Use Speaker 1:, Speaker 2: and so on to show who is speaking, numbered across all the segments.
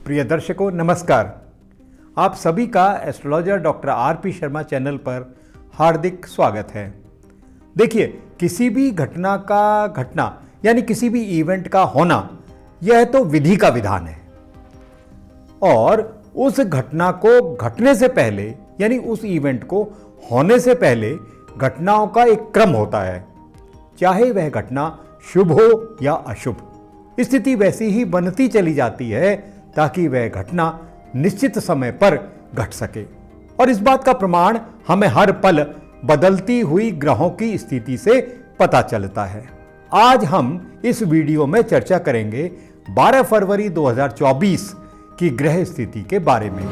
Speaker 1: प्रिय दर्शकों नमस्कार। आप सभी का astrologer doctor RP. Sharma channel पर हार्दिक स्वागत है। देखिए, किसी भी घटना यानी किसी भी इवेंट का होना यह तो विधि का विधान है और उस घटना को घटने से पहले यानी उस इवेंट को होने से पहले घटनाओं का एक क्रम होता है, चाहे वह घटना शुभ हो या अशुभ। स्थिति वैसी ही बनती चली जाती है ताकि वह घटना निश्चित समय पर घट सके और इस बात का प्रमाण हमें हर पल बदलती हुई ग्रहों की स्थिति से पता चलता है। आज हम इस वीडियो में चर्चा करेंगे 12 फरवरी 2024 की ग्रह स्थिति के बारे में।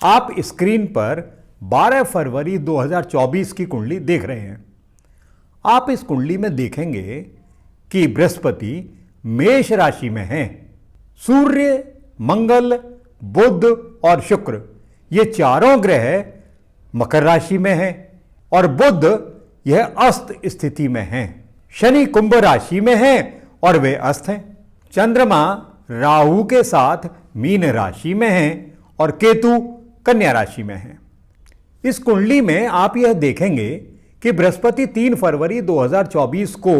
Speaker 1: आप स्क्रीन पर 12 फरवरी 2024 की कुंडली देख रहे हैं। आप इस कुंडली में देखेंगे कि बृहस्पति मेष राशि में हैं। सूर्य, मंगल, बुध और शुक्र ये चारों ग्रह मकर राशि में हैं और बुध यह अस्त स्थिति में हैं। शनि कुंभ राशि में हैं और वे अस्त हैं। चंद्रमा राहु के साथ मीन राशि में हैं और केतु कन्या राशि में है। इस कुंडली में आप यह देखेंगे कि बृहस्पति 3 फरवरी 2024 को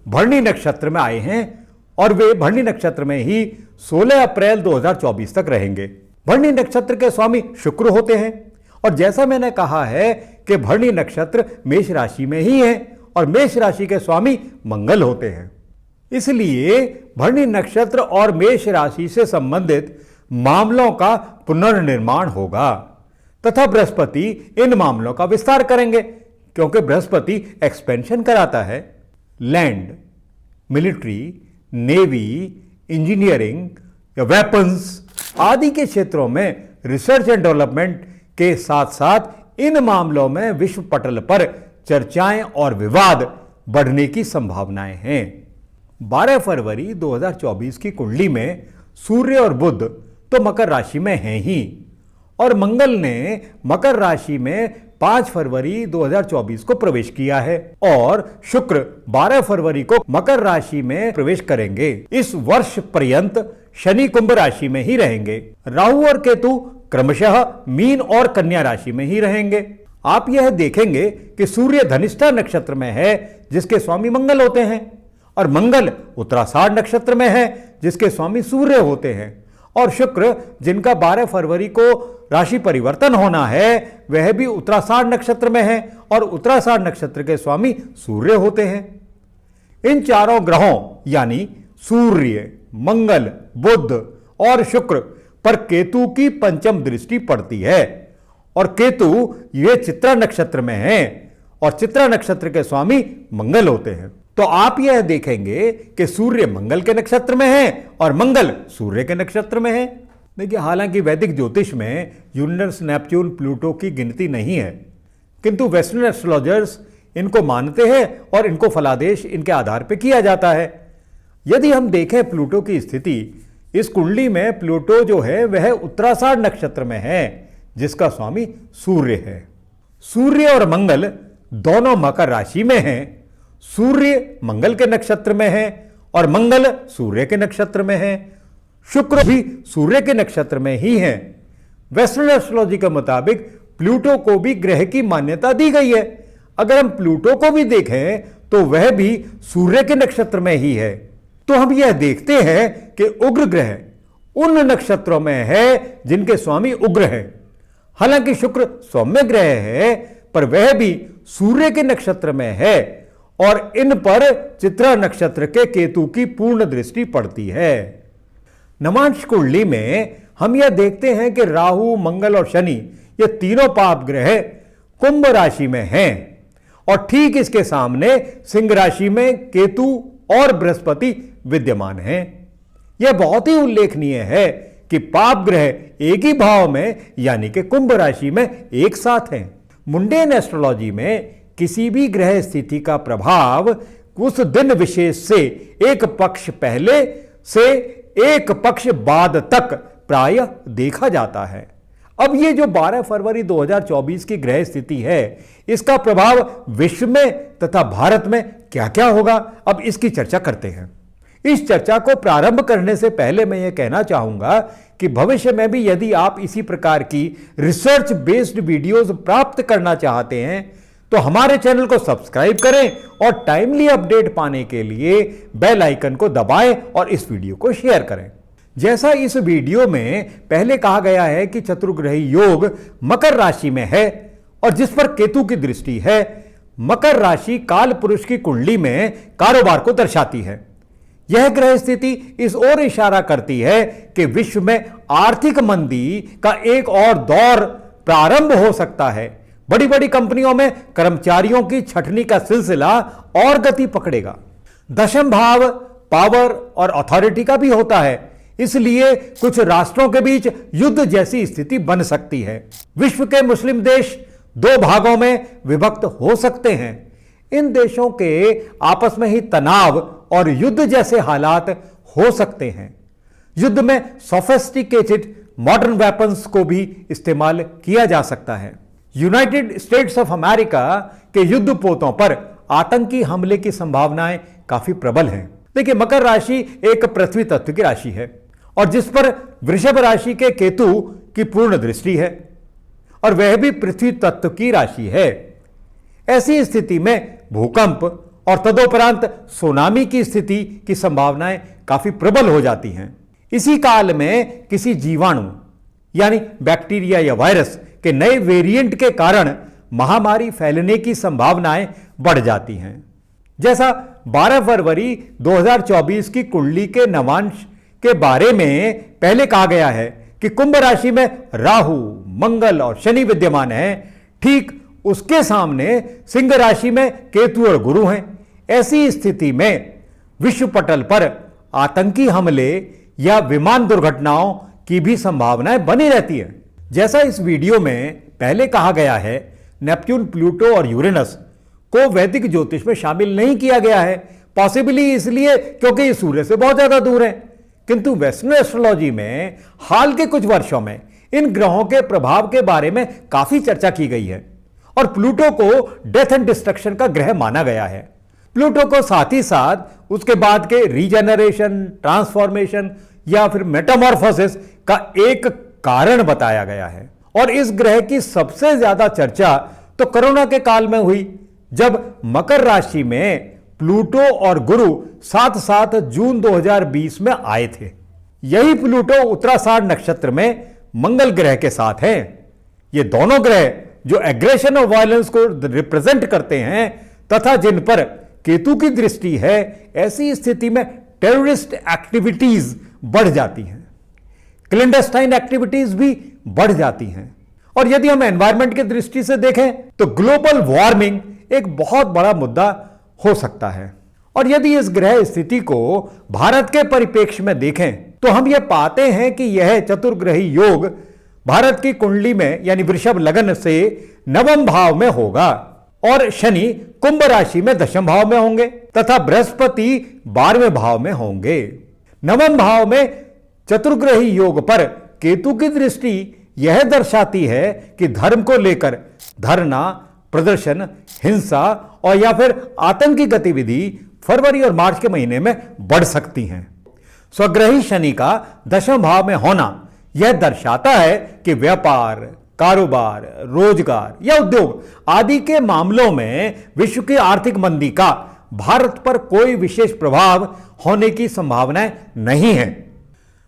Speaker 1: भरणी नक्षत्र में आए हैं और वे भरणी नक्षत्र में ही 16 अप्रैल 2024 तक रहेंगे। भरणी नक्षत्र के स्वामी शुक्र होते हैं और जैसा मैंने कहा है कि भरणी नक्षत्र मेष राशि में ही है और मेष राशि के स्वामी मंगल होते हैं। इसलिए भरणी नक्षत्र और मेष राशि से संबंधित मामलों का पुनर्निर्माण होगा तथा बृहस्पति इन मामलों का विस्तार करेंगे क्योंकि बृहस्पति एक्सपेंशन कराता है। लैंड, मिलिट्री, नेवी, इंजीनियरिंग या वेपन्स आदि के क्षेत्रों में रिसर्च एंड डेवलपमेंट के साथ साथ इन मामलों में विश्व पटल पर चर्चाएं और विवाद बढ़ने की संभावनाएं हैं। 12 फरवरी 2024 की कुंडली में सूर्य और बुध तो मकर राशि में हैं ही और मंगल ने मकर राशि में 5 फरवरी 2024 को प्रवेश किया है और शुक्र 12 फरवरी को मकर राशि में प्रवेश करेंगे। इस वर्ष पर्यंत शनि कुंभ राशि में ही रहेंगे। राहु और केतु क्रमशः मीन और कन्या राशि में ही रहेंगे। आप यह देखेंगे कि सूर्य धनिष्ठा नक्षत्र में है जिसके स्वामी मंगल होते हैं और मंगल उत्तराषाढ़ नक्षत्र में है जिसके स्वामी सूर्य होते हैं और शुक्र जिनका 12 फरवरी को राशि परिवर्तन होना है वह भी उत्तराषाढ़ नक्षत्र में है और उत्तराषाढ़ नक्षत्र के स्वामी सूर्य होते हैं। इन चारों ग्रहों यानी सूर्य, मंगल, बुध और शुक्र पर केतु की पंचम दृष्टि पड़ती है और केतु ये चित्रा नक्षत्र में है और चित्रा नक्षत्र के स्वामी मंगल होते हैं। तो आप यह देखेंगे कि सूर्य मंगल के नक्षत्र में है और मंगल सूर्य के नक्षत्र में है। देखिए, हालांकि वैदिक ज्योतिष में यूरेनस, नेपच्यून, प्लूटो की गिनती नहीं है किंतु वेस्टर्न एस्ट्रोलॉजर्स इनको मानते हैं और इनको फलादेश इनके आधार पर किया जाता है। यदि हम देखें प्लूटो की स्थिति, इस कुंडली में प्लूटो जो है वह उत्तराषाढ़ नक्षत्र में है जिसका स्वामी सूर्य है। सूर्य और मंगल दोनों मकर राशि में हैं। सूर्य मंगल के नक्षत्र में है और मंगल सूर्य के नक्षत्र में है। शुक्र भी सूर्य के नक्षत्र में ही है। वेस्टर्न एस्ट्रोलॉजी के मुताबिक प्लूटो को भी ग्रह की मान्यता दी गई है। अगर हम प्लूटो को भी देखें तो वह भी सूर्य के नक्षत्र में ही है। तो हम यह देखते हैं कि उग्र ग्रह उन नक्षत्रों में है जिनके स्वामी उग्र है। हालांकि शुक्र सौम्य ग्रह है पर वह भी सूर्य के नक्षत्र में है और इन पर चित्रा नक्षत्र के केतु की पूर्ण दृष्टि पड़ती है। नवांश कुंडली में हम यह देखते हैं कि राहु, मंगल और शनि ये तीनों पाप ग्रह कुंभ राशि में हैं और ठीक इसके सामने सिंह राशि में केतु और बृहस्पति विद्यमान हैं। यह बहुत ही उल्लेखनीय है कि पाप ग्रह एक ही भाव में यानी कि कुंभ राशि में एक साथ हैं। मुंडेन एस्ट्रोलॉजी में किसी भी ग्रह स्थिति का प्रभाव उस दिन विशेष से एक पक्ष पहले से एक पक्ष बाद तक प्रायः देखा जाता है। अब ये जो 12 फरवरी 2024 की ग्रह स्थिति है, इसका प्रभाव विश्व में तथा भारत में क्या क्या होगा, अब इसकी चर्चा करते हैं। इस चर्चा को प्रारंभ करने से पहले मैं यह कहना चाहूंगा कि भविष्य में भी यदि आप इसी प्रकार की रिसर्च बेस्ड वीडियोस प्राप्त करना चाहते हैं तो हमारे चैनल को सब्सक्राइब करें और टाइमली अपडेट पाने के लिए बेल आइकन को दबाएं और इस वीडियो को शेयर करें। जैसा इस वीडियो में पहले कहा गया है कि चतुर्ग्रही योग मकर राशि में है और जिस पर केतु की दृष्टि है। मकर राशि काल पुरुष की कुंडली में कारोबार को दर्शाती है। यह ग्रह स्थिति इस ओर इशारा करती है कि विश्व में आर्थिक मंदी का एक और दौर प्रारंभ हो सकता है। बड़ी बड़ी कंपनियों में कर्मचारियों की छटनी का सिलसिला और गति पकड़ेगा। दशम भाव पावर और अथॉरिटी का भी होता है, इसलिए कुछ राष्ट्रों के बीच युद्ध जैसी स्थिति बन सकती है। विश्व के मुस्लिम देश दो भागों में विभक्त हो सकते हैं। इन देशों के आपस में ही तनाव और युद्ध जैसे हालात हो सकते हैं। युद्ध में सोफिस्टिकेटेड मॉडर्न वेपन्स को भी इस्तेमाल किया जा सकता है। यूनाइटेड स्टेट्स ऑफ अमेरिका के युद्धपोतों पर आतंकी हमले की संभावनाएं काफी प्रबल हैं। देखिए, मकर राशि एक पृथ्वी तत्व की राशि है और जिस पर वृषभ राशि के केतु की पूर्ण दृष्टि है और वह भी पृथ्वी तत्व की राशि है। ऐसी स्थिति में भूकंप और तदोपरांत सुनामी की स्थिति की संभावनाएं काफी प्रबल हो जाती हैं। इसी काल में किसी जीवाणु यानी बैक्टीरिया या वायरस के नए वेरिएंट के कारण महामारी फैलने की संभावनाएं बढ़ जाती हैं। जैसा 12 फरवरी 2024 की कुंडली के नवांश के बारे में पहले कहा गया है कि कुंभ राशि में राहु, मंगल और शनि विद्यमान हैं, ठीक उसके सामने सिंह राशि में केतु और गुरु हैं। ऐसी स्थिति में विश्व पटल पर आतंकी हमले या विमान दुर्घटनाओं की भी संभावनाएं बनी रहती है। जैसा इस वीडियो में पहले कहा गया है, नेपच्यून, प्लूटो और यूरेनस को वैदिक ज्योतिष में शामिल नहीं किया गया है, पॉसिबली इसलिए क्योंकि ये सूर्य से बहुत ज्यादा दूर है। किंतु वेस्टर्न एस्ट्रोलॉजी में हाल के कुछ वर्षों में इन ग्रहों के प्रभाव के बारे में काफी चर्चा की गई है और प्लूटो को डेथ एंड डिस्ट्रक्शन का ग्रह माना गया है। प्लूटो को साथ ही साथ उसके बाद के रीजनरेशन, ट्रांसफॉर्मेशन या फिर मेटामॉर्फोसिस का एक कारण बताया गया है। और इस ग्रह की सबसे ज्यादा चर्चा तो कोरोना के काल में हुई, जब मकर राशि में प्लूटो और गुरु साथ साथ जून 2020 में आए थे। यही प्लूटो उत्तराषाढ़ नक्षत्र में मंगल ग्रह के साथ हैं। ये दोनों ग्रह जो एग्रेशन और वायलेंस को रिप्रेजेंट करते हैं तथा जिन पर केतु की दृष्टि है, ऐसी स्थिति में टेररिस्ट एक्टिविटीज बढ़ जाती हैं, क्लैंडस्टाइन एक्टिविटीज भी बढ़ जाती हैं। और यदि हम एनवायरनमेंट की दृष्टि से देखें तो ग्लोबल वार्मिंग एक बहुत बड़ा मुद्दा हो सकता है। और यदि इस ग्रह स्थिति को भारत के परिप्रेक्ष्य में देखें तो हम यह पाते हैं कि यह चतुर्ग्रही योग भारत की कुंडली में यानी वृषभ लग्न से नवम भाव में होगा और शनि कुंभ राशि में दशम भाव में होंगे तथा बृहस्पति 12वें भाव में होंगे। नवम भाव में चतुर्ग्रही योग पर केतु की दृष्टि यह दर्शाती है कि धर्म को लेकर धरना, प्रदर्शन, हिंसा और या फिर आतंकी गतिविधि फरवरी और मार्च के महीने में बढ़ सकती हैं। स्वग्रही शनि का दशम भाव में होना यह दर्शाता है कि व्यापार, कारोबार, रोजगार या उद्योग आदि के मामलों में विश्व की आर्थिक मंदी का भारत पर कोई विशेष प्रभाव होने की संभावनाएं नहीं है।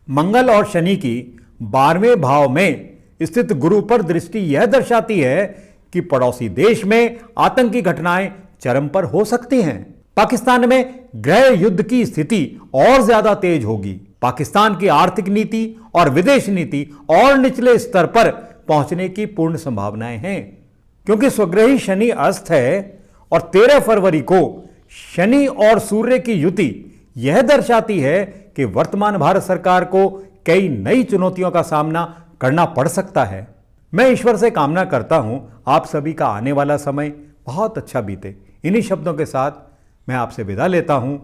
Speaker 1: मंगल और शनि की 12वें भाव में स्थित गुरु पर दृष्टि यह दर्शाती है कि पड़ोसी देश में आतंकी घटनाएं चरम पर हो सकती हैं। पाकिस्तान में गृह युद्ध की स्थिति और ज्यादा तेज होगी। पाकिस्तान की आर्थिक नीति और विदेश नीति और निचले स्तर पर पहुंचने की पूर्ण संभावनाएं हैं, क्योंकि स्वग्रही शनि अस्त है और 13 फरवरी को शनि और सूर्य की युति यह दर्शाती है कि वर्तमान भारत सरकार को कई नई चुनौतियों का सामना करना पड़ सकता है। मैं ईश्वर से कामना करता हूं आप सभी का आने वाला समय बहुत अच्छा बीते। इन्हीं शब्दों के साथ मैं आपसे विदा लेता हूं।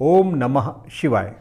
Speaker 1: ओम नमः शिवाय।